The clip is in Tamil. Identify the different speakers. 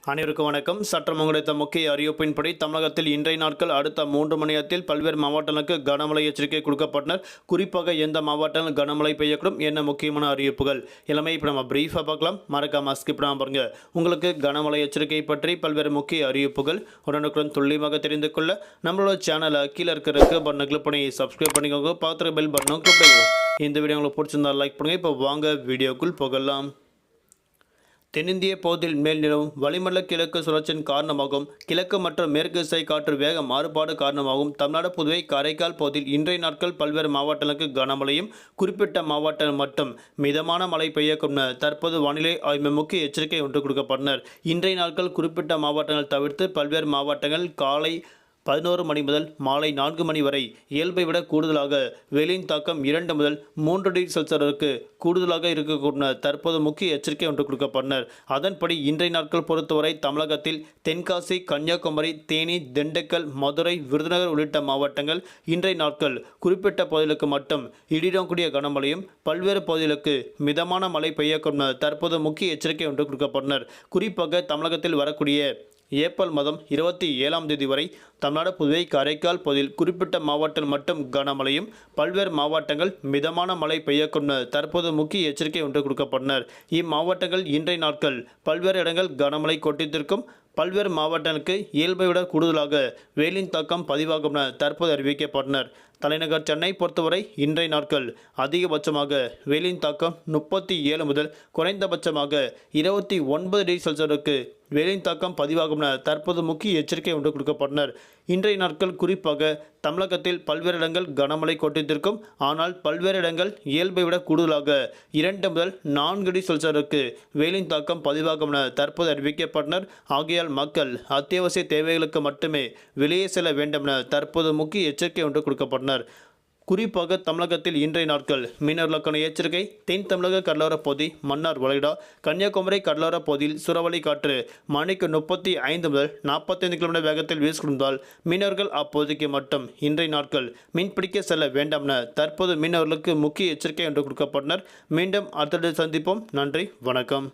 Speaker 1: அனைவருக்கும் வணக்கம். சற்றம் கிடைத்த முக்கிய அறிவிப்பின்படி தமிழகத்தில் இன்றைய நாட்கள் அடுத்த 3 மணி நேரத்தில் பல்வேறு மாவட்டங்களுக்கு கனமழை எச்சரிக்கை கொடுக்கப்பட்டனர். குறிப்பாக எந்த மாவட்டங்கள் கனமழை பெய்யக்கூடும் என்ன முக்கியமான அறிவிப்புகள் எல்லாமே இப்போ நம்ம பிரீஃபாக பார்க்கலாம். மறக்காம ஸ்கிப் பண்ணாம பாருங்க. உங்களுக்கு கனமழை எச்சரிக்கை பற்றி பல்வேறு முக்கிய அறிவிப்புகள் உடனுக்குடன் துல்லியமாக தெரிந்து கொள்ள நம்மளோட சேனலை கீழே இருக்கிற பட்டனை கிளிக் பண்ணி சப்ஸ்கிரைப் பண்ணிக்கோங்க. பார்த்துட்டு பெல் பட்டனும் கிளிக் பண்ணுவோம். இந்த வீடியோ உங்களுக்கு பிடிச்சிருந்தா லைக் பண்ணுங்க. இப்போ வாங்க வீடியோக்குள் போகலாம். தென்னிந்திய பகுதியில் மேல் நிலவும் வளிமண்டல கிழக்கு சுழற்சியின் காரணமாகவும் கிழக்கு மற்றும் மேற்கு திசை காற்று வேக மாறுபாடு காரணமாகவும் தமிழ்நாடு புதுவை காரைக்கால் பகுதியில் இன்றைய நாட்கள் பல்வேறு மாவட்டங்களுக்கு கனமழையும் குறிப்பிட்ட மாவட்டங்கள் மட்டும் மிதமான மழை பெய்யக்கும் தற்போது வானிலை ஆய்வு முக்கிய எச்சரிக்கை ஒன்று கொடுக்கப்பட்டனர். இன்றைய நாட்கள் குறிப்பிட்ட மாவட்டங்கள் தவிர்த்து பல்வேறு மாவட்டங்கள் காலை 11 மணி முதல் மாலை 4 மணி வரை இயல்பை விட கூடுதலாக வெயிலின் தாக்கம் 2 முதல் 3 டிகிரி செல்சியஸுக்கு கூடுதலாக இருக்கக்கூடிய தற்போது முக்கிய எச்சரிக்கை ஒன்று கொடுக்கப்பட்டனர். அதன்படி இன்றைய நாட்கள் பொறுத்தவரை தமிழகத்தில் தென்காசி, கன்னியாகுமரி, தேனி, திண்டுக்கல், மதுரை, விருதுநகர் உள்ளிட்ட மாவட்டங்கள் இன்றைய நாட்கள் குறிப்பிட்ட பகுதிகளுக்கு மட்டும் இடியுடன் கூடிய கனமழையும் பல்வேறு பகுதிகளுக்கு மிதமான மழை பெய்யக்கும் தற்போது முக்கிய எச்சரிக்கை ஒன்று கொடுக்கப்பட்டனர். குறிப்பாக தமிழகத்தில் வரக்கூடிய ஏப்ரல் மாதம் 27ஆம் தேதி வரை தமிழ்நாடு புதுவை காரைக்கால் பகுதியில் குறிப்பிட்ட மாவட்டங்கள் மட்டும் கனமழையும் பல்வேறு மாவட்டங்கள் மிதமான மழை பெய்யக்கும் தற்போது முக்கிய எச்சரிக்கை ஒன்று கொடுக்கப்பட்டனர். இம்மாவட்டங்கள் இன்றைய நாட்கள் பல்வேறு இடங்கள் கனமழை கொட்டித்திருக்கும். பல்வேறு மாவட்டங்களுக்கு இயல்பை விட கூடுதலாக வெயிலின் தாக்கம் பதிவாகும் என தற்போது அறிவிக்கப்பட்டனர். தலைநகர் சென்னை பொறுத்தவரை இன்றைய நாட்கள் அதிகபட்சமாக வெயிலின் தாக்கம் 37 முதல் குறைந்தபட்சமாக 29 டிகிரி செல்சியஸுக்கு வெயிலின் தாக்கம் பதிவாகும் என தற்போது முக்கிய எச்சரிக்கை ஒன்று கொடுக்கப்பட்டனர். இன்றைய நாட்கள் குறிப்பாக தமிழகத்தில் பல்வேறு இடங்கள் கனமழை கொட்டித்திருக்கும். ஆனால் பல்வேறு இடங்கள் இயல்பை விட கூடுதலாக 2 முதல் 4 டிகிரி செல்சியஸுக்கு வெயிலின் தாக்கம் பதிவாகும் என தற்போது அறிவிக்கப்பட்டனர். ஆகையால் மக்கள் அத்தியாவசிய தேவைகளுக்கு மட்டுமே வெளியே செல்ல வேண்டும் என தற்போது முக்கிய எச்சரிக்கை ஒன்று கொடுக்கப்பட்டனர். குறிப்பாக தமிழகத்தில் இன்றைய நாட்கள் மீனவர்களுக்கான எச்சரிக்கை. தென் தமிழக கடலோரப் பகுதி, மன்னார் வளைகுடா, கன்னியாகுமரி கடலோரப் பகுதியில் சூறாவளி காற்று மணிக்கு 35 முதல் 45 கிலோமீட்டர் வேகத்தில் வீசிக்கொண்டால் மீனவர்கள் அப்போதைக்கு மட்டும் இன்றைய நாட்கள் மீன்பிடிக்க செல்ல வேண்டாம் என தற்போது மீனவர்களுக்கு முக்கிய எச்சரிக்கை ஒன்று கொடுக்கப்பட்டனர். மீண்டும் அடுத்த சந்திப்போம். நன்றி, வணக்கம்.